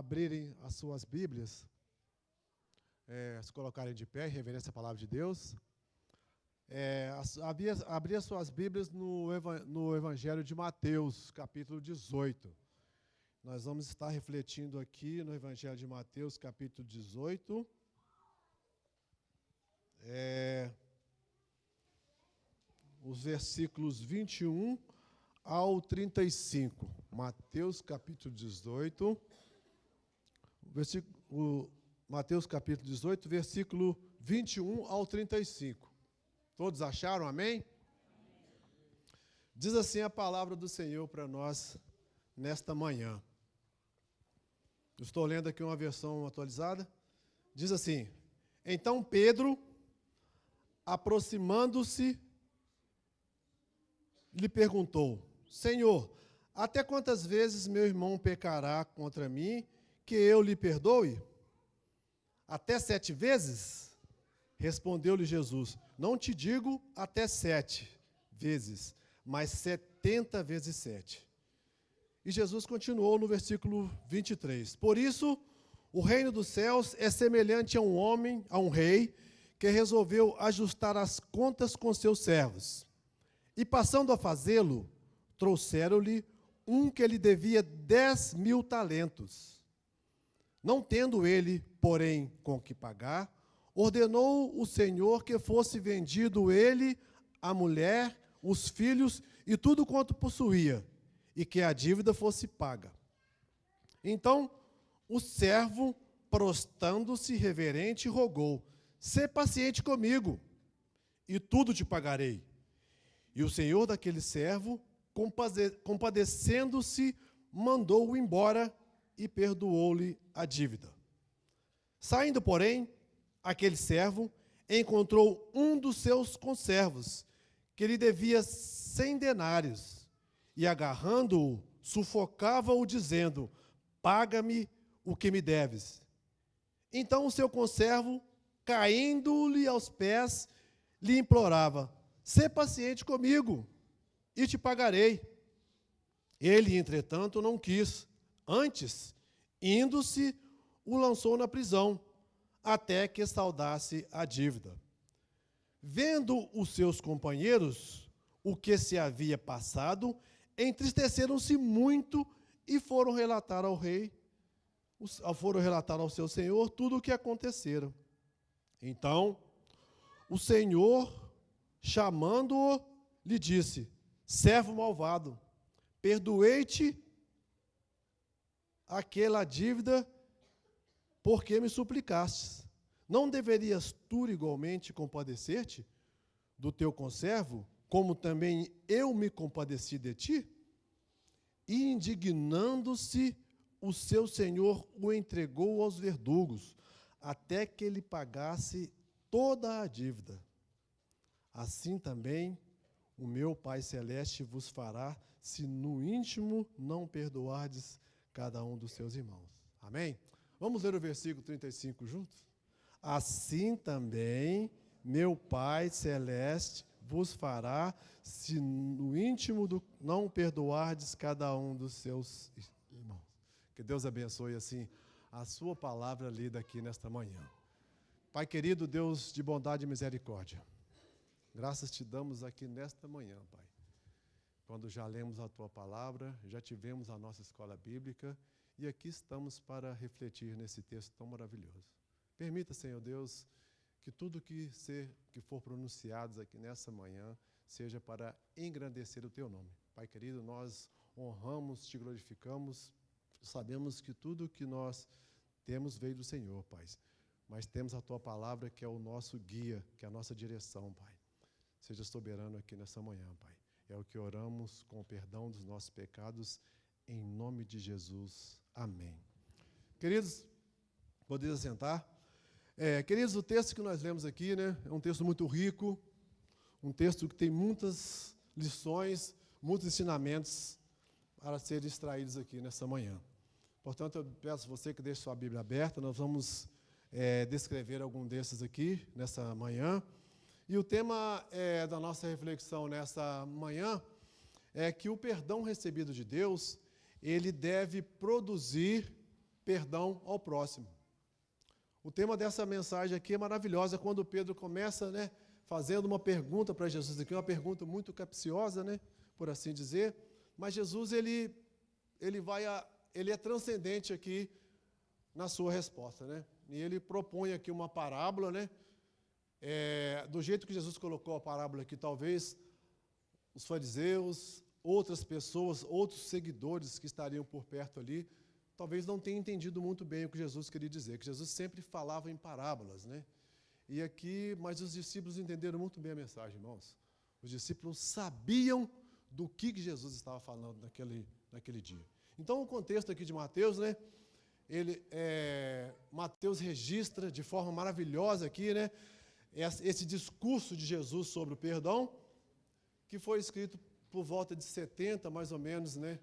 abrirem as suas Bíblias, se colocarem de pé em reverência à palavra de Deus. Abrir as suas Bíblias no Evangelho de Mateus, capítulo 18. Nós vamos estar refletindo aqui no Evangelho de Mateus, capítulo 18. Os versículos 21 ao 35. Mateus, capítulo 18. Mateus, capítulo 18, versículo 21 ao 35. Todos acharam? Amém? Diz assim a palavra do Senhor para nós nesta manhã. Eu estou lendo aqui uma versão atualizada. Diz assim: Então Pedro, aproximando-se, lhe perguntou: Senhor, até quantas vezes meu irmão pecará contra mim, que eu lhe perdoe? Até 7 vezes? Respondeu-lhe Jesus: Não te digo até 7 vezes, mas 70 vezes 7. E Jesus continuou no versículo 23. Por isso, o reino dos céus é semelhante a um homem, a um rei, que resolveu ajustar as contas com seus servos. E passando a fazê-lo, trouxeram-lhe um que lhe devia 10.000 talentos. Não tendo ele, porém, com que pagar, ordenou o Senhor que fosse vendido ele, a mulher, os filhos e tudo quanto possuía, e que a dívida fosse paga. Então, o servo, prostrando-se reverente, rogou: Sê paciente comigo, e tudo te pagarei. E o senhor daquele servo, compadecendo-se, mandou-o embora e perdoou-lhe a dívida. Saindo, porém, aquele servo encontrou um dos seus conservos, que lhe devia 100 denários, e agarrando-o, sufocava-o, dizendo: Paga-me o que me deves. Então o seu conservo, caindo-lhe aos pés, lhe implorava: Sê paciente comigo, e te pagarei. Ele, entretanto, não quis. Antes, indo-se, o lançou na prisão, até que saudasse a dívida. Vendo os seus companheiros o que se havia passado, entristeceram-se muito e foram relatar ao rei, foram relatar ao seu senhor tudo o que acontecera. Então, o senhor, chamando-o, lhe disse: Servo malvado, perdoei-te aquela dívida porque me suplicastes. Não deverias tu igualmente compadecer-te do teu conservo, como também eu me compadeci de ti? E indignando-se, o seu senhor o entregou aos verdugos, até que ele pagasse toda a dívida. Assim também o meu Pai Celeste vos fará, se no íntimo não perdoardes cada um dos seus irmãos. Amém? Vamos ler o versículo 35 juntos? Assim também meu Pai Celeste vos fará, se no íntimo não perdoardes cada um dos seus irmãos. Que Deus abençoe assim a sua palavra lida aqui nesta manhã. Pai querido, Deus de bondade e misericórdia, graças te damos aqui nesta manhã, Pai. Quando já lemos a tua palavra, já tivemos a nossa escola bíblica e aqui estamos para refletir nesse texto tão maravilhoso. Permita, Senhor Deus, que tudo que for pronunciado aqui nessa manhã seja para engrandecer o teu nome. Pai querido, nós honramos, te glorificamos, sabemos que tudo que nós temos veio do Senhor, Pai. Mas temos a tua palavra que é o nosso guia, que é a nossa direção, Pai. Seja soberano aqui nessa manhã, Pai. É o que oramos com o perdão dos nossos pecados, em nome de Jesus. Amém. Queridos, podem sentar. Queridos, o texto que nós lemos aqui, né, é um texto muito rico, um texto que tem muitas lições, muitos ensinamentos para serem extraídos aqui nessa manhã. Portanto, eu peço a você que deixe sua Bíblia aberta, nós vamos descrever algum desses aqui nessa manhã. E o tema da nossa reflexão nessa manhã é que o perdão recebido de Deus, ele deve produzir perdão ao próximo. O tema dessa mensagem aqui é maravilhosa, quando Pedro começa, né, fazendo uma pergunta para Jesus aqui, uma pergunta muito capciosa, né, por assim dizer, mas Jesus, ele é transcendente aqui na sua resposta, né, e ele propõe aqui uma parábola, né, do jeito que Jesus colocou a parábola aqui, talvez os fariseus, outras pessoas, outros seguidores que estariam por perto ali, talvez não tenham entendido muito bem o que Jesus queria dizer, que Jesus sempre falava em parábolas, né? E aqui, mas os discípulos entenderam muito bem a mensagem, irmãos. Os discípulos sabiam do que Jesus estava falando naquele dia. Então, o contexto aqui de Mateus, né? Mateus registra de forma maravilhosa aqui, né? Esse discurso de Jesus sobre o perdão, que foi escrito por volta de 70, mais ou menos, né?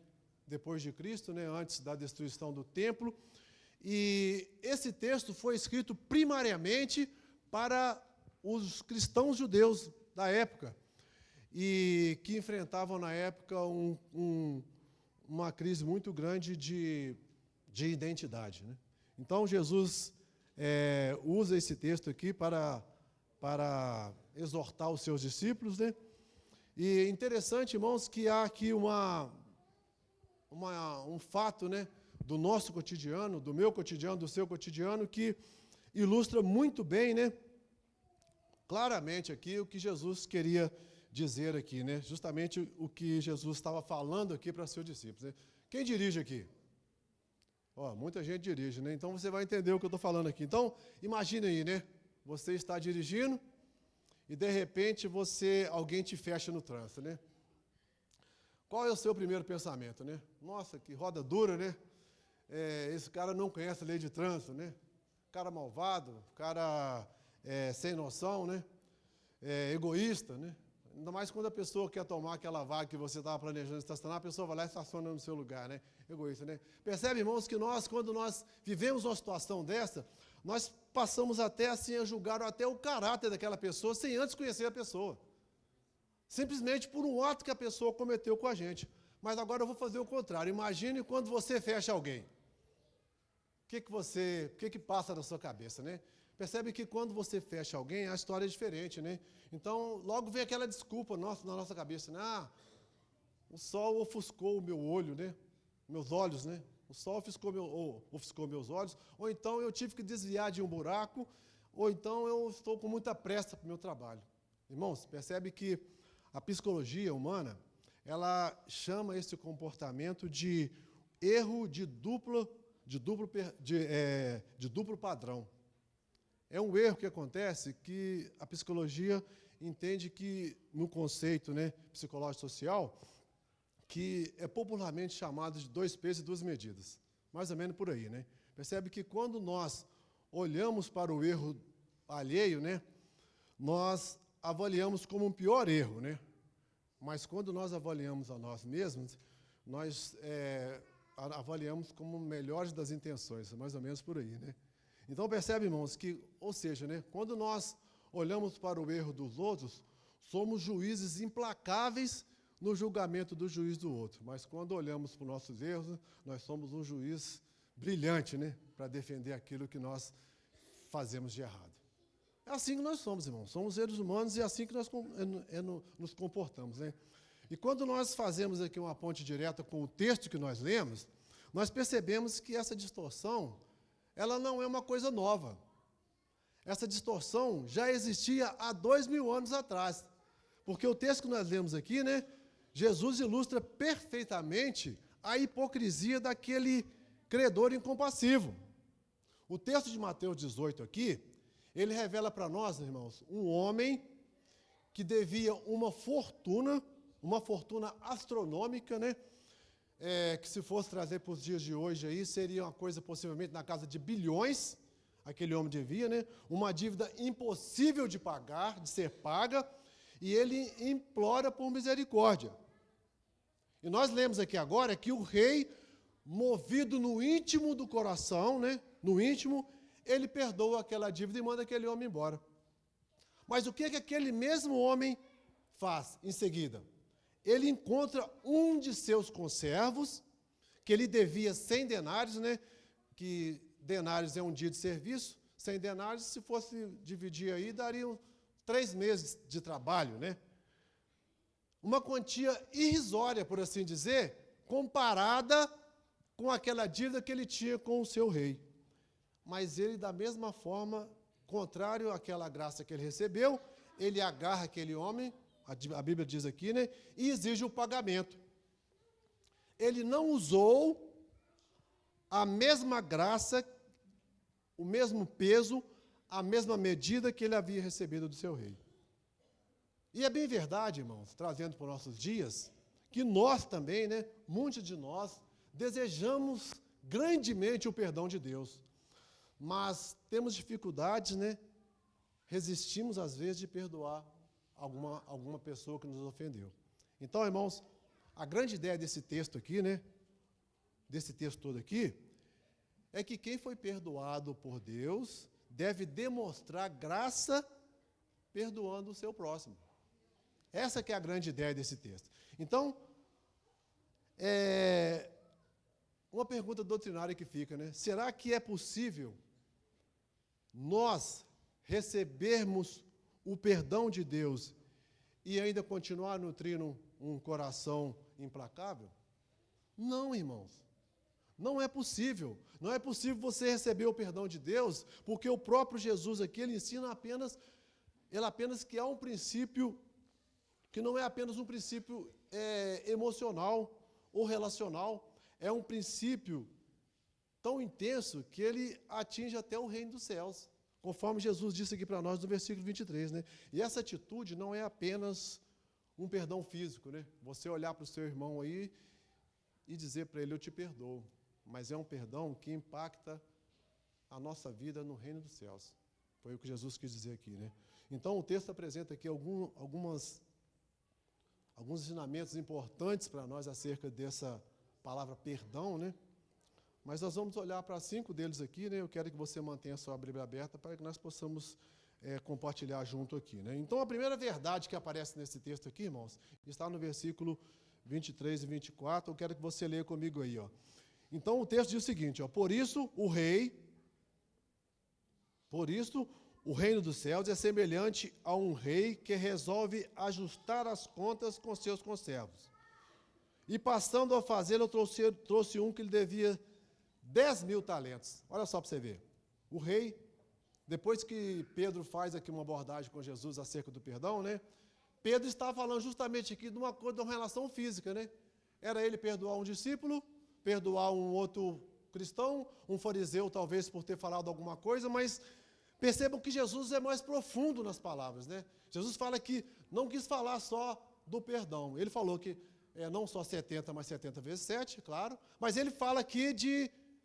Depois de Cristo, né, antes da destruição do templo. E esse texto foi escrito primariamente para os cristãos judeus da época, e que enfrentavam na época uma crise muito grande de identidade, né? Então, Jesus usa esse texto aqui para exortar os seus discípulos, né? E interessante, irmãos, que há aqui um fato, né, do nosso cotidiano, do meu cotidiano, do seu cotidiano, que ilustra muito bem, né, claramente aqui o que Jesus queria dizer aqui, né, justamente o que Jesus estava falando aqui para seus discípulos, né. Quem dirige aqui? Muita gente dirige, né, então você vai entender o que eu estou falando aqui. Então, imagine aí, né, você está dirigindo e, de repente, alguém te fecha no trânsito, né? Qual é o seu primeiro pensamento, né? Nossa, que roda dura, né? Esse cara não conhece a lei de trânsito, né? Cara malvado, cara sem noção, né? Egoísta, né? Ainda mais quando a pessoa quer tomar aquela vaga que você estava planejando estacionar, a pessoa vai lá e estaciona no seu lugar, né? Egoísta, né? Percebe, irmãos, que quando nós vivemos uma situação dessa, nós passamos até assim a julgar até o caráter daquela pessoa sem antes conhecer a pessoa. Simplesmente por um ato que a pessoa cometeu com a gente. Mas agora eu vou fazer o contrário. Imagine quando você fecha alguém. O que passa na sua cabeça, né? Percebe que quando você fecha alguém, a história é diferente, né? Então, logo vem aquela desculpa na nossa cabeça, né? O sol ofuscou o meu olho, né? Meus olhos, né? O sol ofuscou meus olhos, ou então eu tive que desviar de um buraco, ou então eu estou com muita pressa para o meu trabalho. Irmãos, percebe que a psicologia humana, ela chama esse comportamento de erro de duplo padrão. É um erro que acontece que a psicologia entende que, no conceito, né, psicológico social, que é popularmente chamado de 2 pesos e 2 medidas. Mais ou menos por aí, né? Percebe que quando nós olhamos para o erro alheio, né, nós avaliamos como um pior erro, né? Mas quando nós avaliamos a nós mesmos, nós avaliamos como melhores das intenções, mais ou menos por aí, né? Então percebe, irmãos, que, ou seja, né, quando nós olhamos para o erro dos outros, somos juízes implacáveis no julgamento do juiz do outro. Mas quando olhamos para os nossos erros, nós somos um juiz brilhante, né, para defender aquilo que nós fazemos de errado. É assim que nós somos, irmãos. Somos seres humanos e é assim que nós nos comportamos, né? E quando nós fazemos aqui uma ponte direta com o texto que nós lemos, nós percebemos que essa distorção, ela não é uma coisa nova. Essa distorção já existia há 2000 anos atrás. Porque o texto que nós lemos aqui, né, Jesus ilustra perfeitamente a hipocrisia daquele credor incompassivo. O texto de Mateus 18 aqui, ele revela para nós, irmãos, um homem que devia uma fortuna astronômica, né? Que se fosse trazer para os dias de hoje aí, seria uma coisa possivelmente na casa de bilhões, aquele homem devia, né? Uma dívida impossível de pagar, de ser paga, e ele implora por misericórdia. E nós lemos aqui agora que o rei, movido no íntimo do coração, né? No íntimo, ele perdoa aquela dívida e manda aquele homem embora. Mas o que aquele mesmo homem faz em seguida? Ele encontra um de seus conservos, que ele devia 100 denários, né? que denários é um dia de serviço, 100 denários, se fosse dividir aí, dariam 3 meses de trabalho, né? Uma quantia irrisória, por assim dizer, comparada com aquela dívida que ele tinha com o seu rei. Mas ele, da mesma forma, contrário àquela graça que ele recebeu, ele agarra aquele homem, a Bíblia diz aqui, né, e exige o pagamento. Ele não usou a mesma graça, o mesmo peso, a mesma medida que ele havia recebido do seu rei. E é bem verdade, irmãos, trazendo para os nossos dias, que nós também, né, muitos de nós, desejamos grandemente o perdão de Deus, mas temos dificuldades, né, resistimos às vezes de perdoar alguma pessoa que nos ofendeu. Então, irmãos, a grande ideia desse texto aqui, né, desse texto todo aqui, é que quem foi perdoado por Deus deve demonstrar graça perdoando o seu próximo. Essa que é a grande ideia desse texto. Então, uma pergunta doutrinária que fica, né? Será que é possível nós recebermos o perdão de Deus e ainda continuar nutrindo um coração implacável? Não, irmãos. Não é possível. Não é possível você receber o perdão de Deus, porque o próprio Jesus aqui, ele ensina apenas que há um princípio, que não é apenas um princípio emocional ou relacional, é um princípio tão intenso que ele atinge até o reino dos céus, conforme Jesus disse aqui para nós no versículo 23, né? E essa atitude não é apenas um perdão físico, né? Você olhar para o seu irmão aí e dizer para ele, eu te perdoo, mas é um perdão que impacta a nossa vida no reino dos céus. Foi o que Jesus quis dizer aqui, né? Então, o texto apresenta aqui alguns ensinamentos importantes para nós acerca dessa palavra perdão, né? Mas nós vamos olhar para 5 deles aqui, né? Eu quero que você mantenha a sua Bíblia aberta para que nós possamos compartilhar junto aqui, né? Então, a primeira verdade que aparece nesse texto aqui, irmãos, está no versículo 23 e 24. Eu quero que você leia comigo aí, ó. Então, o texto diz o seguinte, ó: Por isso, o reino dos céus é semelhante a um rei que resolve ajustar as contas com seus conservos. E passando a fazê-lo, trouxe um que lhe devia 10.000 talentos. Olha só para você ver. O rei, depois que Pedro faz aqui uma abordagem com Jesus acerca do perdão, né? Pedro está falando justamente aqui de uma relação física, né? Era ele perdoar um discípulo, perdoar um outro cristão, um fariseu talvez por ter falado alguma coisa, mas percebam que Jesus é mais profundo nas palavras, né? Jesus fala que não quis falar só do perdão. Ele falou que não só 70, mas 70 vezes 7, claro, mas ele fala aqui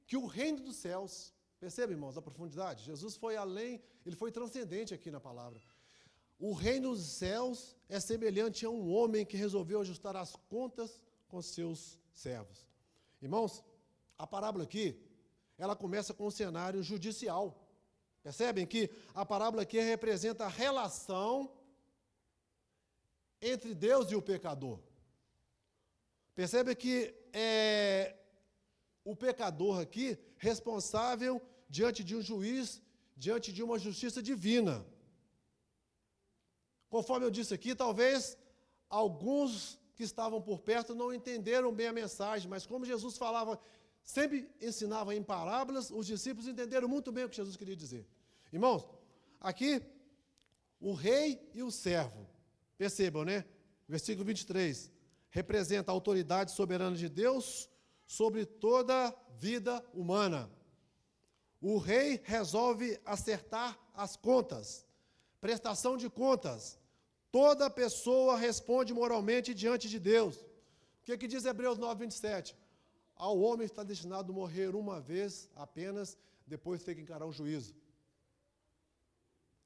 que o reino dos céus, percebem, irmãos, a profundidade? Jesus foi além, ele foi transcendente aqui na palavra. O reino dos céus é semelhante a um homem que resolveu ajustar as contas com seus servos. Irmãos, a parábola aqui, ela começa com um cenário judicial. Percebem que a parábola aqui representa a relação entre Deus e o pecador. Percebe que o pecador aqui responsável diante de um juiz, diante de uma justiça divina. Conforme eu disse aqui, talvez alguns que estavam por perto não entenderam bem a mensagem, mas como Jesus falava, sempre ensinava em parábolas, os discípulos entenderam muito bem o que Jesus queria dizer. Irmãos, aqui, o rei e o servo, percebam, né? Versículo 23, representa a autoridade soberana de Deus sobre toda a vida humana. O rei resolve acertar as contas, prestação de contas. Toda pessoa responde moralmente diante de Deus. O que diz Hebreus 9, 27? Ao homem está destinado a morrer uma vez apenas, depois de ter que encarar o juízo.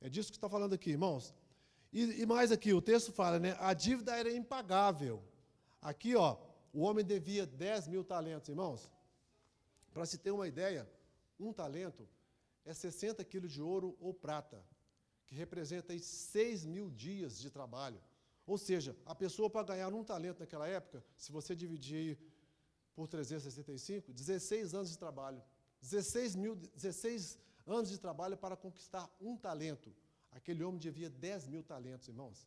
É disso que está falando aqui, irmãos. E mais aqui, o texto fala, né? A dívida era impagável. Aqui, ó, o homem devia 10.000 talentos, irmãos. Para se ter uma ideia, um talento é 60 quilos de ouro ou prata, que representa aí 6.000 dias de trabalho. Ou seja, a pessoa para ganhar um talento naquela época, se você dividir por 365, 16 anos de trabalho. 16 anos de trabalho para conquistar um talento. Aquele homem devia 10.000 talentos, irmãos.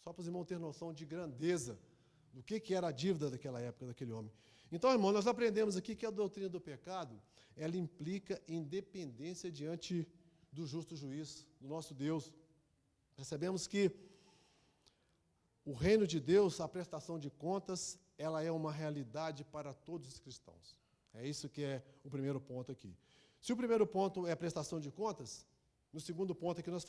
Só para os irmãos terem noção de grandeza do que era a dívida daquela época, daquele homem. Então, irmão, nós aprendemos aqui que a doutrina do pecado, ela implica independência diante do justo juiz, do nosso Deus. Percebemos que o reino de Deus, a prestação de contas, ela é uma realidade para todos os cristãos. É isso que é o primeiro ponto aqui. Se o primeiro ponto é a prestação de contas, no segundo ponto aqui nós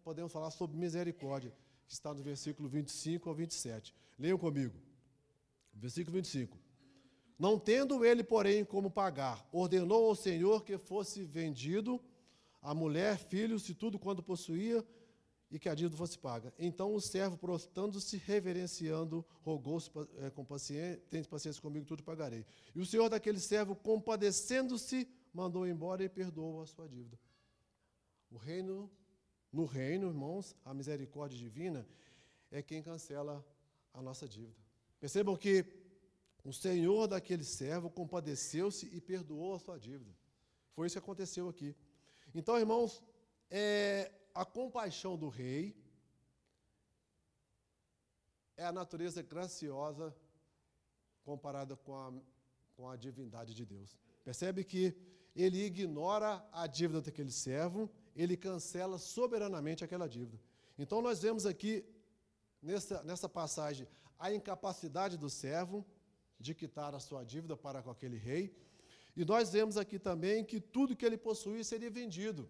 podemos falar sobre misericórdia, que está no versículo 25 ao 27. Leiam comigo. Versículo 25. Não tendo ele, porém, como pagar, ordenou ao Senhor que fosse vendido a mulher, filhos e tudo quanto possuía, e que a dívida fosse paga. Então o servo, prostrando-se, reverenciando, rogou-se com paciência, tende paciência comigo, tudo pagarei. E o senhor daquele servo, compadecendo-se, mandou embora e perdoou a sua dívida. No reino, irmãos, a misericórdia divina é quem cancela a nossa dívida. Percebam que o senhor daquele servo compadeceu-se e perdoou a sua dívida. Foi isso que aconteceu aqui. Então, irmãos, a compaixão do rei é a natureza graciosa comparada com a divindade de Deus. Percebe que ele ignora a dívida daquele servo, ele cancela soberanamente aquela dívida. Então, nós vemos aqui, nessa passagem, a incapacidade do servo de quitar a sua dívida para com aquele rei, e nós vemos aqui também que tudo que ele possuía seria vendido.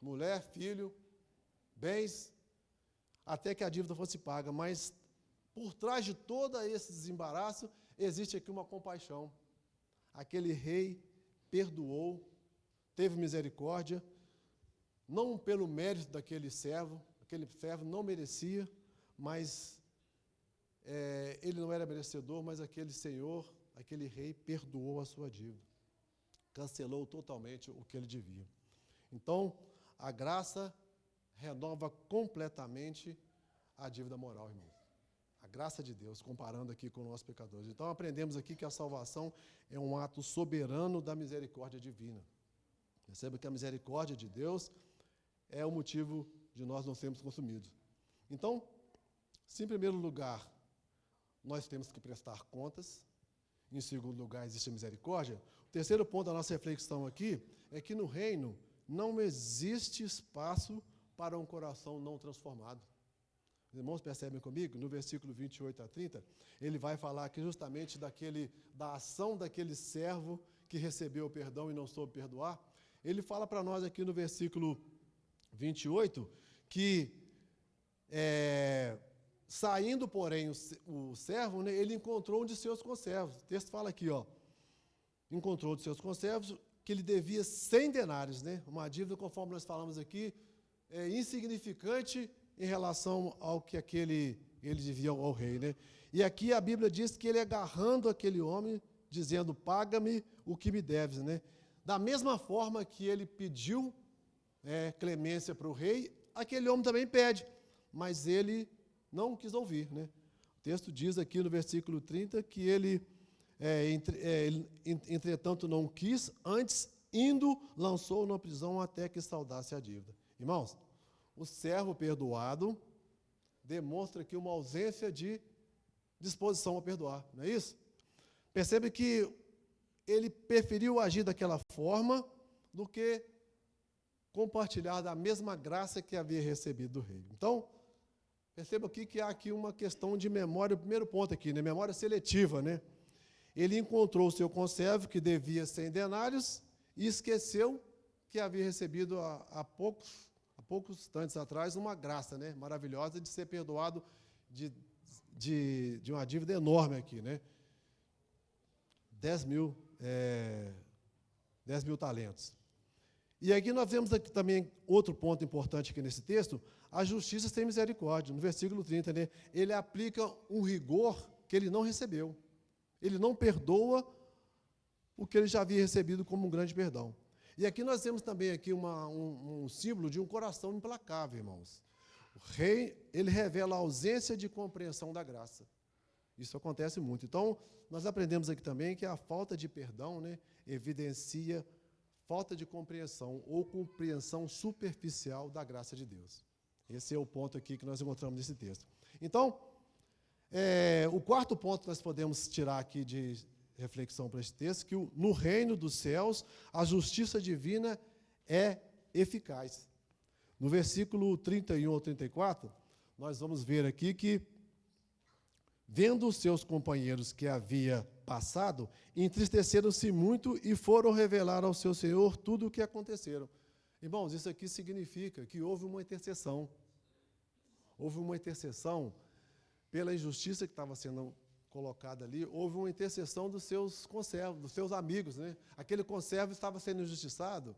Mulher, filho, bens, até que a dívida fosse paga. Mas, por trás de todo esse desembaraço, existe aqui uma compaixão. Aquele rei perdoou, teve misericórdia, não pelo mérito daquele servo, aquele servo não merecia, mas ele não era merecedor, mas aquele senhor, aquele rei, perdoou a sua dívida, cancelou totalmente o que ele devia. Então, a graça renova completamente a dívida moral, irmãos. A graça de Deus, comparando aqui com nós pecadores. Então, aprendemos aqui que a salvação é um ato soberano da misericórdia divina. Perceba que a misericórdia de Deus é o motivo de nós não sermos consumidos. Então, se em primeiro lugar nós temos que prestar contas, em segundo lugar existe a misericórdia, o terceiro ponto da nossa reflexão aqui é que no reino não existe espaço para um coração não transformado. Os irmãos percebem comigo? No versículo 28 a 30, ele vai falar aqui justamente da ação daquele servo que recebeu o perdão e não soube perdoar. Ele fala para nós aqui no versículo 28 que, saindo, porém, o servo, né, ele encontrou um de seus conservos. O texto fala aqui, encontrou um de seus conservos que ele devia 100 denários, né? Uma dívida, conforme nós falamos aqui, insignificante em relação ao que ele devia ao rei, né? E aqui a Bíblia diz que ele agarrando aquele homem, dizendo, paga-me o que me deves, né? Da mesma forma que ele pediu clemência para o rei, aquele homem também pede, mas ele não quis ouvir, né? O texto diz aqui no versículo 30 que ele, entretanto, não quis, antes, indo, lançou-o na prisão até que saudasse a dívida. Irmãos, o servo perdoado demonstra aqui uma ausência de disposição a perdoar, não é isso? Percebe que ele preferiu agir daquela forma do que compartilhar da mesma graça que havia recebido do rei. Então, perceba aqui que há aqui uma questão de memória, o primeiro ponto aqui, né? Memória seletiva, né? Ele encontrou o seu conservo, que devia 100 denários, e esqueceu que havia recebido há poucos instantes atrás uma graça, né? Maravilhosa de ser perdoado de uma dívida enorme aqui, né? 10.000 talentos. E aqui nós vemos aqui também outro ponto importante aqui nesse texto, a justiça sem misericórdia. No versículo 30, né, ele aplica um rigor que ele não recebeu. Ele não perdoa o que ele já havia recebido como um grande perdão. E aqui nós temos também aqui um símbolo de um coração implacável, irmãos. O rei, ele revela a ausência de compreensão da graça. Isso acontece muito. Então, nós aprendemos aqui também que a falta de perdão, né, evidencia falta de compreensão ou compreensão superficial da graça de Deus. Esse é o ponto aqui que nós encontramos nesse texto. Então, o quarto ponto que nós podemos tirar aqui de reflexão para esse texto, que no reino dos céus, a justiça divina é eficaz. No versículo 31 ao 34, nós vamos ver aqui que, vendo os seus companheiros que havia passado, entristeceram-se muito e foram revelar ao seu Senhor tudo o que aconteceram. Irmãos, isso aqui significa que houve uma intercessão. Houve uma intercessão pela injustiça que estava sendo colocada ali, houve uma intercessão dos seus conservos, dos seus amigos, né? Aquele conservo estava sendo injustiçado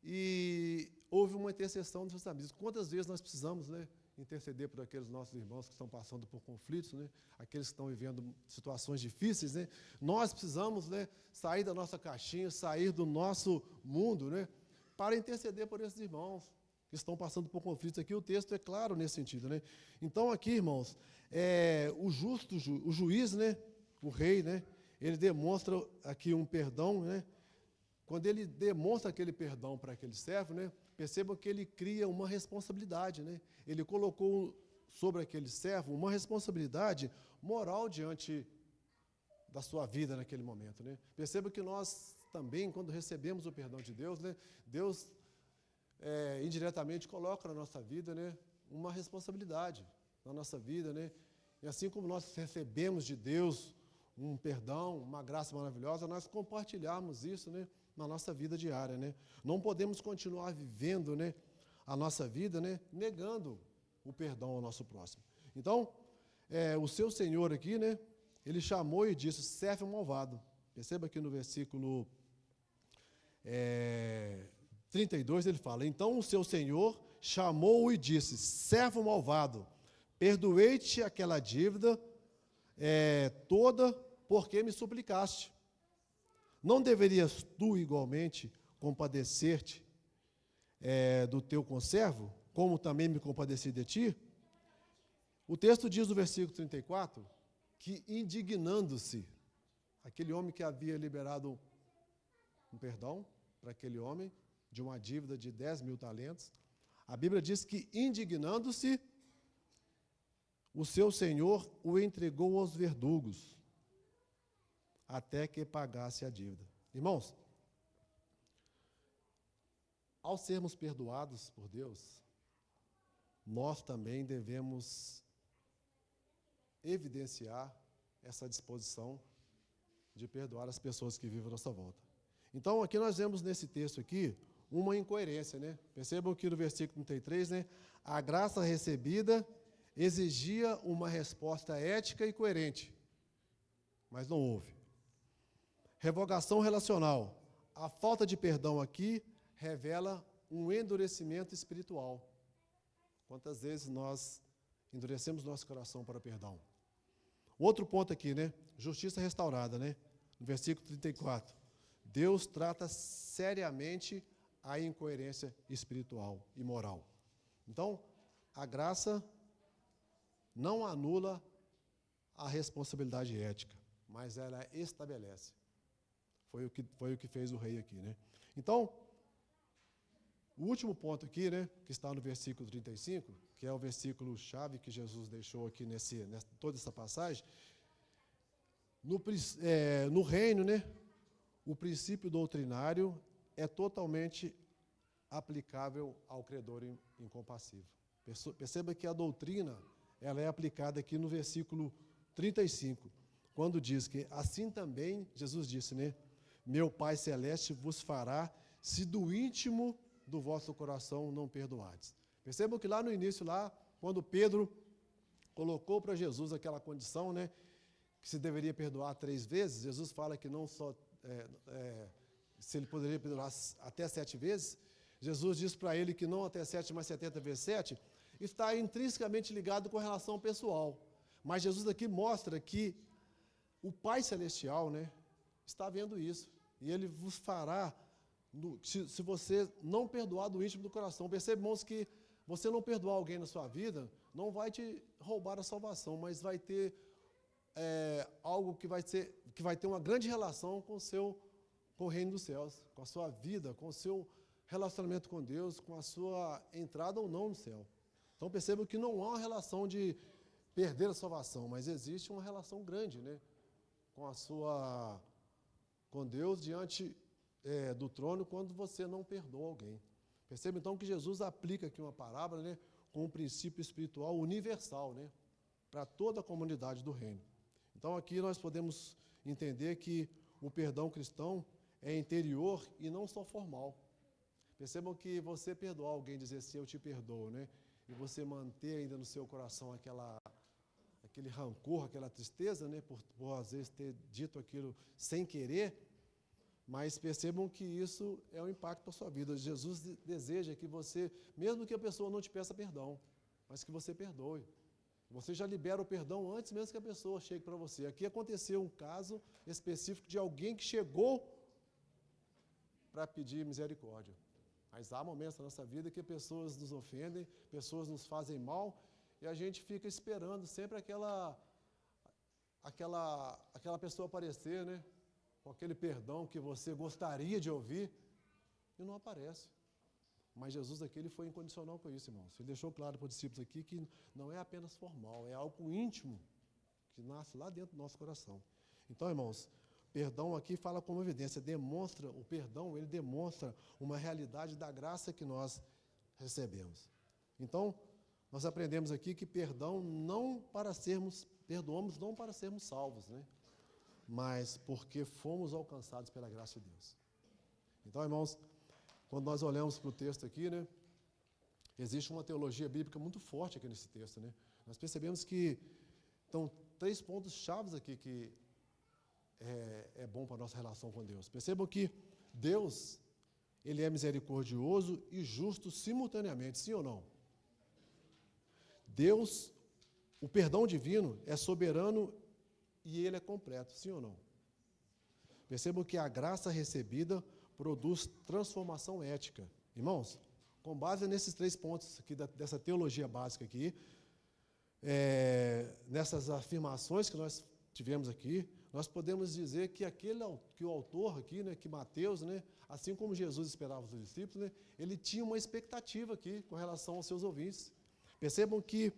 e houve uma intercessão dos seus amigos. Quantas vezes nós precisamos, né, interceder por aqueles nossos irmãos que estão passando por conflitos, né? Aqueles que estão vivendo situações difíceis, né? Nós precisamos, né, sair da nossa caixinha, sair do nosso mundo, né, para interceder por esses irmãos que estão passando por conflitos. Aqui o texto é claro nesse sentido, né? Então aqui, irmãos, o juiz, né, o rei, né, ele demonstra aqui um perdão, né? Quando ele demonstra aquele perdão para aquele servo, né, percebam que ele cria uma responsabilidade, né? Ele colocou sobre aquele servo uma responsabilidade moral diante da sua vida naquele momento, né? Perceba que nós também, quando recebemos o perdão de Deus, né, Deus indiretamente coloca na nossa vida, né, uma responsabilidade na nossa vida, né? E assim como nós recebemos de Deus um perdão, uma graça maravilhosa, nós compartilharmos isso, né, na nossa vida diária, né? Não podemos continuar vivendo, né, a nossa vida, né, negando o perdão ao nosso próximo. Então, o seu Senhor aqui, né, ele chamou e disse: servo malvado. Perceba que no versículo 32 ele fala: então o seu Senhor chamou-o e disse: servo malvado, perdoei-te aquela dívida toda, porque me suplicaste. Não deverias tu igualmente compadecer-te do teu conservo, como também me compadeci de ti? O texto diz no versículo 34 que, indignando-se, aquele homem que havia liberado um perdão para aquele homem de uma dívida de 10.000 talentos, a Bíblia diz que, indignando-se, o seu Senhor o entregou aos verdugos, até que pagasse a dívida. Irmãos, ao sermos perdoados por Deus, nós também devemos evidenciar essa disposição de perdoar as pessoas que vivem à nossa volta. Então, aqui nós vemos nesse texto aqui uma incoerência, né? Percebam que no versículo 33, né, a graça recebida exigia uma resposta ética e coerente, mas não houve. Revogação relacional. A falta de perdão aqui revela um endurecimento espiritual. Quantas vezes nós endurecemos nosso coração para perdão? Outro ponto aqui, né? Justiça restaurada, né? No versículo 34. Deus trata seriamente a incoerência espiritual e moral. Então, a graça não anula a responsabilidade ética, mas ela estabelece. Foi o que fez o rei aqui, né? Então, o último ponto aqui, né, que está no versículo 35, que é o versículo chave que Jesus deixou aqui nessa toda essa passagem, no reino, né, o princípio doutrinário é totalmente aplicável ao credor incompassível. Perceba que a doutrina ela é aplicada aqui no versículo 35, quando diz que assim também, Jesus disse, né, meu Pai Celeste vos fará, se do íntimo do vosso coração não perdoardes. Percebam que lá no início, lá, quando Pedro colocou para Jesus aquela condição, né, que se deveria perdoar 3 vezes, Jesus fala que não só, se ele poderia perdoar até 7 vezes, Jesus diz para ele que não até 7, mas 70 vezes 7, está intrinsecamente ligado com a relação pessoal. Mas Jesus aqui mostra que o Pai Celestial, né, está vendo isso, e Ele vos fará, se você não perdoar do íntimo do coração. Percebe, irmãos, que você não perdoar alguém na sua vida, não vai te roubar a salvação, mas vai ter algo que vai ter uma grande relação com com o reino dos céus, com a sua vida, com o seu relacionamento com Deus, com a sua entrada ou não no céu. Então percebam que não há uma relação de perder a salvação, mas existe uma relação grande, né, com Deus diante do trono quando você não perdoa alguém. Perceba então que Jesus aplica aqui uma parábola, né, com um princípio espiritual universal, né, para toda a comunidade do reino. Então aqui nós podemos entender que o perdão cristão é interior e não só formal. Percebam que você perdoar alguém, dizer assim, eu te perdoo, né, e você manter ainda no seu coração aquele rancor, aquela tristeza, né, por às vezes ter dito aquilo sem querer, mas percebam que isso é um impacto para a sua vida. Jesus deseja que você, mesmo que a pessoa não te peça perdão, mas que você perdoe. Você já libera o perdão antes mesmo que a pessoa chegue para você. Aqui aconteceu um caso específico de alguém que chegou para pedir misericórdia. Mas há momentos na nossa vida que pessoas nos ofendem, pessoas nos fazem mal, e a gente fica esperando sempre aquela pessoa aparecer, né, com aquele perdão que você gostaria de ouvir, e não aparece. Mas Jesus aqui ele foi incondicional com isso, irmãos. Ele deixou claro para os discípulos aqui que não é apenas formal, é algo íntimo, que nasce lá dentro do nosso coração. Então, irmãos, perdão aqui fala como evidência, o perdão, ele demonstra uma realidade da graça que nós recebemos. Então, nós aprendemos aqui que perdoamos não para sermos salvos, né? Mas porque fomos alcançados pela graça de Deus. Então, irmãos, quando nós olhamos para o texto aqui, né, existe uma teologia bíblica muito forte aqui nesse texto, né? Nós percebemos que estão 3 pontos chaves aqui que é bom para a nossa relação com Deus. Percebam que Deus, ele é misericordioso e justo simultaneamente, sim ou não? Deus, o perdão divino é soberano e ele é completo, sim ou não? Percebam que a graça recebida produz transformação ética. Irmãos, com base nesses 3 pontos aqui dessa teologia básica aqui, nessas afirmações que nós tivemos aqui, nós podemos dizer que que o autor aqui, né, que Mateus, né, assim como Jesus esperava os discípulos, né, ele tinha uma expectativa aqui com relação aos seus ouvintes. Percebam que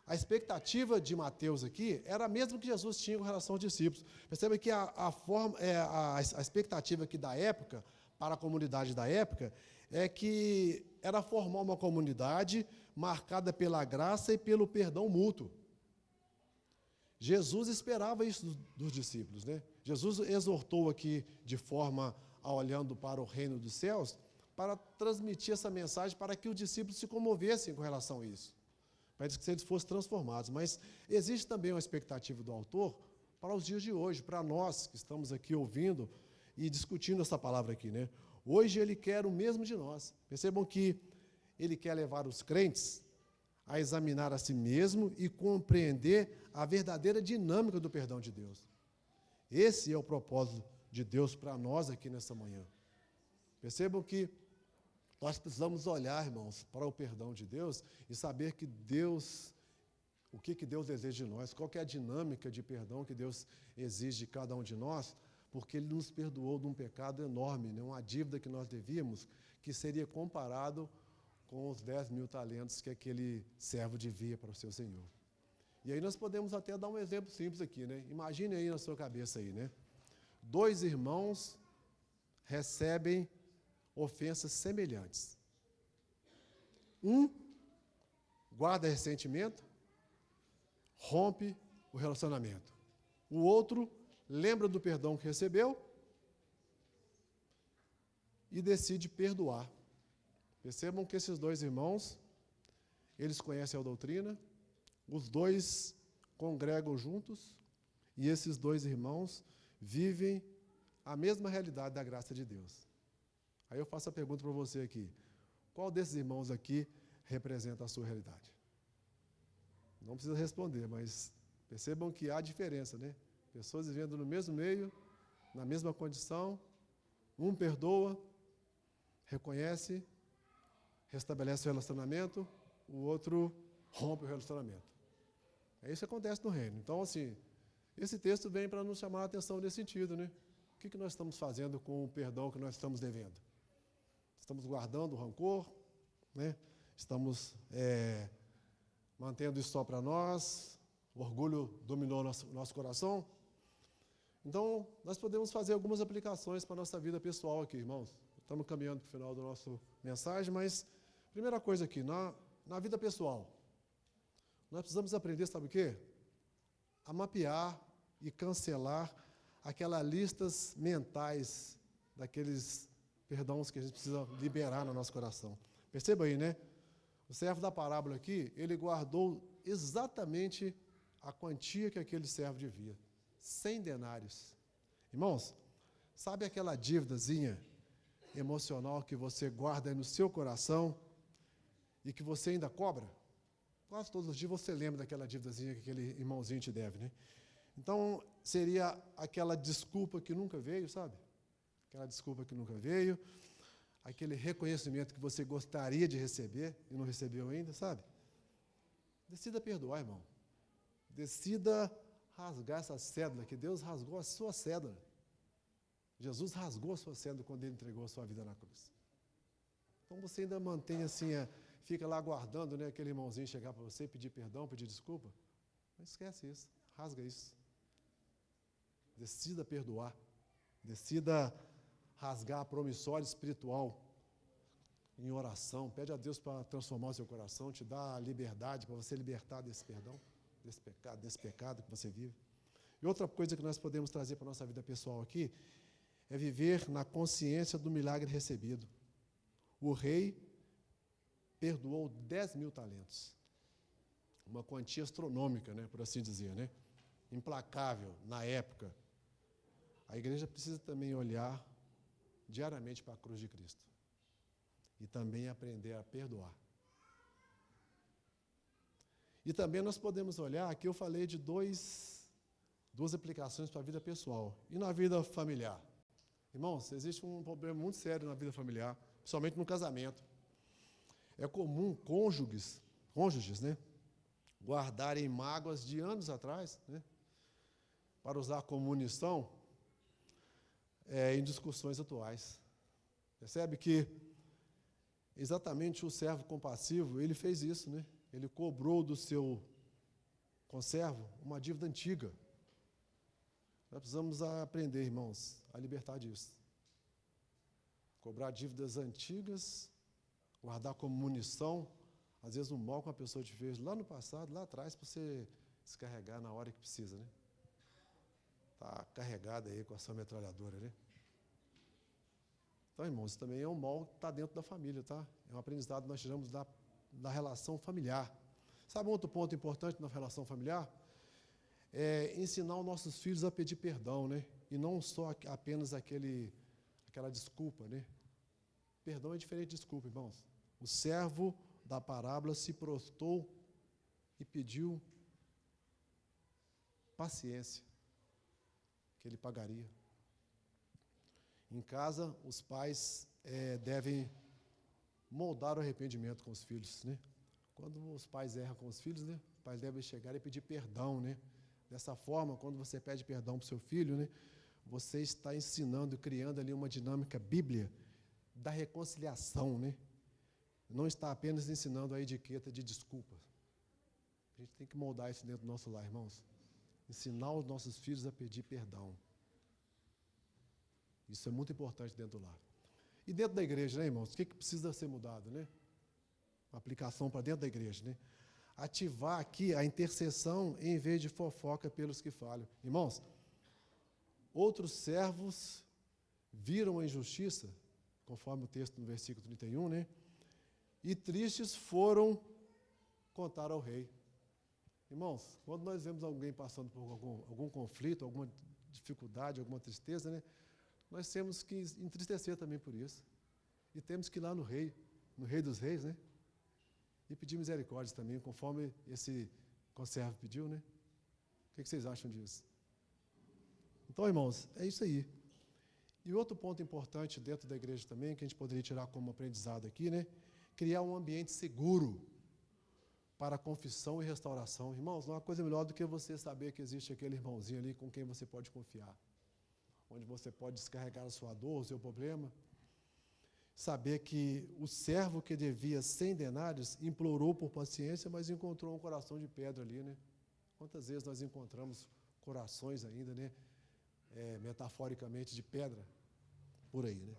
a expectativa de Mateus aqui era a mesma que Jesus tinha com relação aos discípulos. Percebam que a expectativa aqui da época, para a comunidade da época, é que era formar uma comunidade marcada pela graça e pelo perdão mútuo. Jesus esperava isso dos discípulos, né? Jesus exortou aqui de forma, olhando para o reino dos céus, para transmitir essa mensagem para que os discípulos se comovessem com relação a isso, para que eles fossem transformados. Mas existe também uma expectativa do autor para os dias de hoje, para nós que estamos aqui ouvindo e discutindo essa palavra aqui, né? Hoje ele quer o mesmo de nós. Percebam que ele quer levar os crentes a examinar a si mesmo e compreender a verdadeira dinâmica do perdão de Deus. Esse é o propósito de Deus para nós aqui nessa manhã. Percebam que nós precisamos olhar, irmãos, para o perdão de Deus e saber que o que Deus deseja de nós, qual que é a dinâmica de perdão que Deus exige de cada um de nós, porque Ele nos perdoou de um pecado enorme, né? Uma dívida que nós devíamos, que seria comparado com os 10.000 talentos que aquele servo devia para o seu senhor. E aí nós podemos até dar um exemplo simples aqui, né? Imagine aí na sua cabeça aí, né? 2 irmãos recebem ofensas semelhantes. Um guarda ressentimento, rompe o relacionamento. O outro lembra do perdão que recebeu e decide perdoar. Percebam que esses 2 irmãos, eles conhecem a doutrina, os 2 congregam juntos e esses 2 irmãos vivem a mesma realidade da graça de Deus. Aí eu faço a pergunta para você aqui: qual desses irmãos aqui representa a sua realidade? Não precisa responder, mas percebam que há diferença, né? Pessoas vivendo no mesmo meio, na mesma condição, um perdoa, reconhece, restabelece o relacionamento, o outro rompe o relacionamento. É isso que acontece no reino. Então, assim, esse texto vem para nos chamar a atenção nesse sentido, né? que nós estamos fazendo com o perdão que nós estamos devendo? Estamos guardando o rancor, né? Estamos mantendo isso só para nós, o orgulho dominou nosso coração. Então, nós podemos fazer algumas aplicações para a nossa vida pessoal aqui, irmãos. Estamos caminhando para o final da nossa mensagem, mas, primeira coisa aqui, na vida pessoal, nós precisamos aprender, sabe o quê? A mapear e cancelar aquelas listas mentais daqueles perdões que a gente precisa liberar no nosso coração. Perceba aí, né? O servo da parábola aqui, ele guardou exatamente a quantia que aquele servo devia. 100 denários. Irmãos, sabe aquela dívidazinha emocional que você guarda aí no seu coração e que você ainda cobra? Quase todos os dias você lembra daquela dívidazinha que aquele irmãozinho te deve, né? Então, seria aquela desculpa que nunca veio, sabe? Aquela desculpa que nunca veio, aquele reconhecimento que você gostaria de receber e não recebeu ainda, sabe? Decida perdoar, irmão. Decida rasgar essa cédula, que Deus rasgou a sua cédula. Jesus rasgou a sua cédula quando Ele entregou a sua vida na cruz. Então você ainda mantém assim, fica lá aguardando, né, aquele irmãozinho chegar para você e pedir perdão, pedir desculpa. Não esquece isso, rasga isso. Decida perdoar. Decida rasgar a promissória espiritual em oração. Pede a Deus para transformar o seu coração, te dar a liberdade para você libertar desse perdão, desse pecado que você vive. E outra coisa que nós podemos trazer para a nossa vida pessoal aqui é viver na consciência do milagre recebido. O rei perdoou 10.000 talentos. Uma quantia astronômica, né, por assim dizer, né? Implacável na época. A igreja precisa também olhar diariamente para a cruz de Cristo e também aprender a perdoar. E também nós podemos olhar, aqui eu falei de duas aplicações para a vida pessoal e na vida familiar. Irmãos, existe um problema muito sério na vida familiar, principalmente no casamento. É comum cônjuges, né, guardarem mágoas de anos atrás, né, para usar como munição em discussões atuais. Percebe que exatamente o servo compassivo, ele fez isso, né? Ele cobrou do seu conservo uma dívida antiga. Nós precisamos aprender, irmãos, a libertar disso. Cobrar dívidas antigas, guardar como munição, às vezes um mal que uma pessoa te fez lá no passado, lá atrás, para você descarregar na hora que precisa, né? Está carregada aí com a sua metralhadora, né? Então, irmãos, isso também é um mal que está dentro da família, tá? É um aprendizado que nós tiramos da relação familiar. Sabe um outro ponto importante na relação familiar? É ensinar os nossos filhos a pedir perdão, né? E não só apenas aquela desculpa, né? Perdão é diferente de desculpa, irmãos. O servo da parábola se prostrou e pediu paciência, que ele pagaria. Em casa, os pais devem moldar o arrependimento com os filhos, né? Quando os pais erram com os filhos, né, os pais devem chegar e pedir perdão, né? Dessa forma, quando você pede perdão para o seu filho, né, você está ensinando e criando ali uma dinâmica bíblica da reconciliação, né? Não está apenas ensinando a etiqueta de desculpas. A gente tem que moldar isso dentro do nosso lar, irmãos. Ensinar os nossos filhos a pedir perdão. Isso é muito importante dentro do lar. E dentro da igreja, né, irmãos? O que precisa ser mudado, né? Uma aplicação para dentro da igreja, né? Ativar aqui a intercessão em vez de fofoca pelos que falham. Irmãos, outros servos viram a injustiça, conforme o texto no versículo 31, né? E tristes foram contar ao rei. Irmãos, quando nós vemos alguém passando por algum conflito, alguma dificuldade, alguma tristeza, né? Nós temos que entristecer também por isso. E temos que ir lá no Rei dos Reis, né? E pedir misericórdia também, conforme esse conservo pediu, né? O que vocês acham disso? Então, irmãos, é isso aí. E outro ponto importante dentro da igreja também, que a gente poderia tirar como aprendizado aqui, né? Criar um ambiente seguro para confissão e restauração. Irmãos, não há coisa melhor do que você saber que existe aquele irmãozinho ali com quem você pode confiar. onde você pode descarregar a sua dor, o seu problema. Saber que o servo que devia 100 denários implorou por paciência, mas encontrou um coração de pedra ali, né? Quantas vezes nós encontramos corações ainda, né? Metaforicamente de pedra, por aí, né?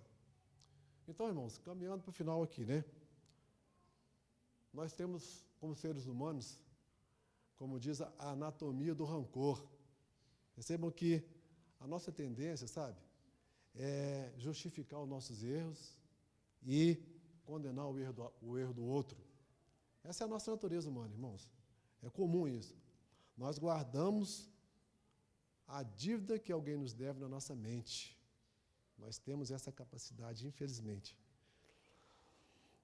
Então, irmãos, caminhando para o final aqui, né? Nós temos, como seres humanos, como diz a anatomia do rancor. Percebam que a nossa tendência, sabe, é justificar os nossos erros e condenar o erro do outro. Essa é a nossa natureza humana, irmãos. É comum isso. Nós guardamos a dívida que alguém nos deve na nossa mente. Nós temos essa capacidade, infelizmente.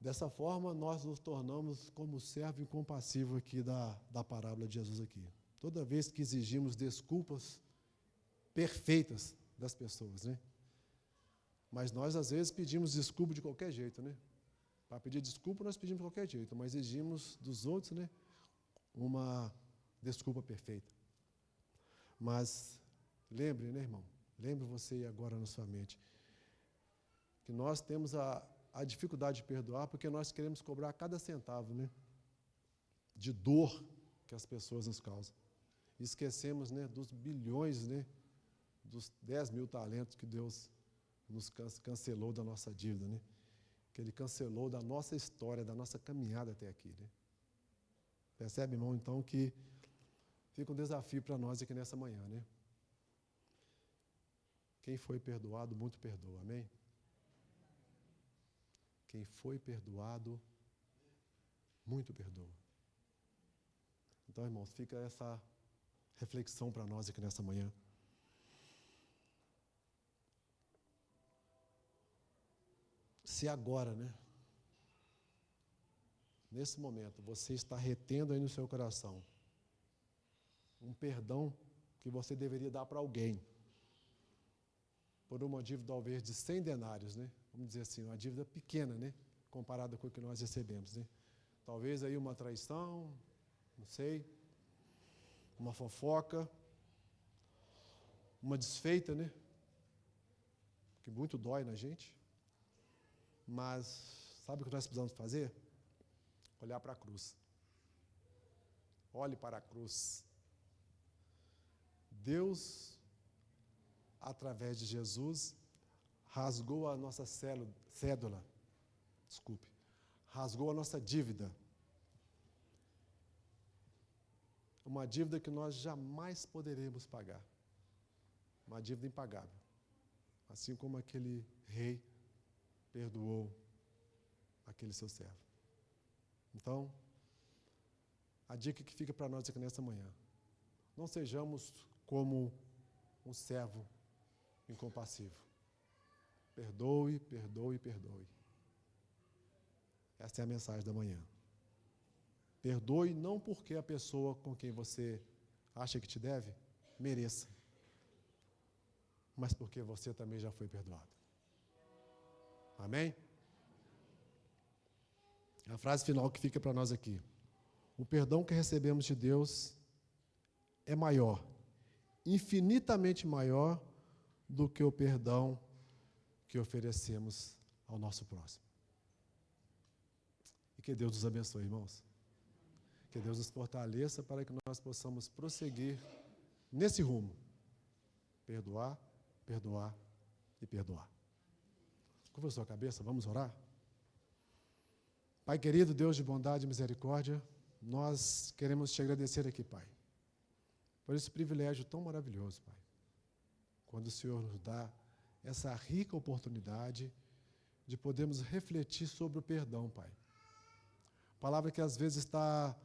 Dessa forma, nós nos tornamos como servo incompassivo aqui da parábola de Jesus aqui. Toda vez que exigimos desculpas perfeitas das pessoas, né? Mas nós, às vezes, pedimos desculpa de qualquer jeito, né? Para pedir desculpa, nós pedimos de qualquer jeito, mas exigimos dos outros, né, uma desculpa perfeita. Mas lembre, né, irmão? Lembre você agora na sua mente que nós temos a dificuldade de perdoar porque nós queremos cobrar cada centavo, né, de dor que as pessoas nos causam. E esquecemos, né, dos bilhões, né, dos 10 mil talentos que Deus nos cancelou da nossa dívida, né? Que Ele cancelou da nossa história, da nossa caminhada até aqui, né? Percebe, irmão, então, que fica um desafio para nós aqui nessa manhã, né? Quem foi perdoado, muito perdoa, amém? Quem foi perdoado, muito perdoa. Então, irmãos, fica essa reflexão para nós aqui nessa manhã. Se agora, né, nesse momento, você está retendo aí no seu coração um perdão que você deveria dar para alguém, por uma dívida talvez de 100 denários, né? Vamos dizer assim, uma dívida pequena, né? Comparada com o que nós recebemos, né? Talvez aí uma traição, não sei, uma fofoca, uma desfeita, né? Que muito dói na gente. Mas sabe o que nós precisamos fazer? Olhar para a cruz. Olhe para a cruz. Deus, através de Jesus, rasgou a nossa cédula, rasgou a nossa dívida. Uma dívida que nós jamais poderemos pagar. Uma dívida impagável. Assim como aquele rei perdoou aquele seu servo. Então, a dica que fica para nós aqui nessa manhã: não sejamos como um servo incompassivo. Perdoe, perdoe, perdoe. Essa é a mensagem da manhã. Perdoe não porque a pessoa com quem você acha que te deve mereça, mas porque você também já foi perdoado. Amém? A frase final que fica para nós aqui: o perdão que recebemos de Deus é maior, infinitamente maior do que o perdão que oferecemos ao nosso próximo. E que Deus nos abençoe, irmãos. Que Deus nos fortaleça para que nós possamos prosseguir nesse rumo. Perdoar, perdoar e perdoar. Curva a sua cabeça, vamos orar? Pai querido, Deus de bondade e misericórdia, nós queremos te agradecer aqui, Pai, por esse privilégio tão maravilhoso, Pai. Quando o Senhor nos dá essa rica oportunidade de podermos refletir sobre o perdão, Pai. Palavra que às vezes está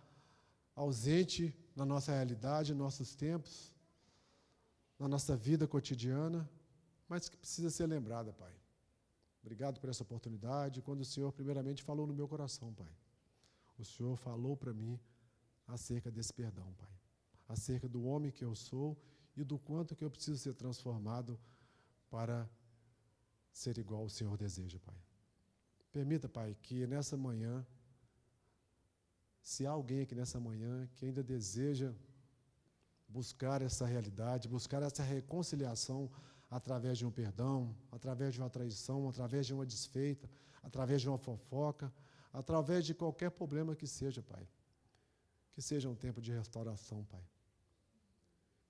ausente na nossa realidade, nos nossos tempos, na nossa vida cotidiana, mas que precisa ser lembrada, Pai. Obrigado por essa oportunidade. Quando o Senhor primeiramente falou no meu coração, Pai, o Senhor falou para mim acerca desse perdão, Pai. Acerca do homem que eu sou e do quanto que eu preciso ser transformado para ser igual ao Senhor deseja, Pai. Permita, Pai, que nessa manhã, se há alguém aqui nessa manhã que ainda deseja buscar essa realidade, buscar essa reconciliação através de um perdão, através de uma traição, através de uma desfeita, através de uma fofoca, através de qualquer problema que seja, Pai. Que seja um tempo de restauração, Pai.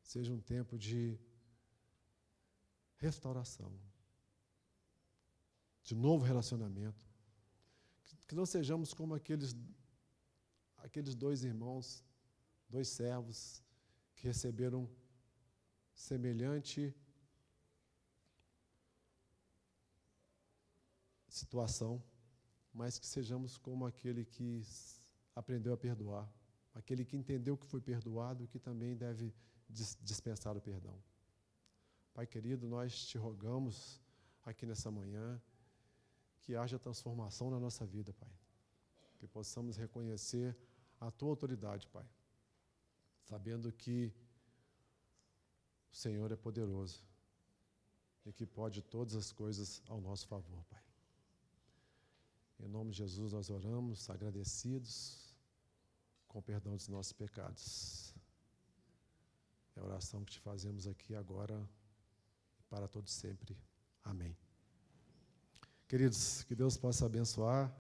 Seja um tempo de restauração, de novo relacionamento. Que não sejamos como aqueles dois irmãos, dois servos, que receberam semelhante situação, mas que sejamos como aquele que aprendeu a perdoar, aquele que entendeu que foi perdoado e que também deve dispensar o perdão. Pai querido, nós te rogamos aqui nessa manhã que haja transformação na nossa vida, Pai. Que possamos reconhecer a Tua autoridade, Pai, sabendo que o Senhor é poderoso e que pode todas as coisas ao nosso favor, Pai. Em nome de Jesus nós oramos, agradecidos, com o perdão dos nossos pecados. É a oração que te fazemos aqui agora e para todos sempre. Amém. Queridos, que Deus possa abençoar.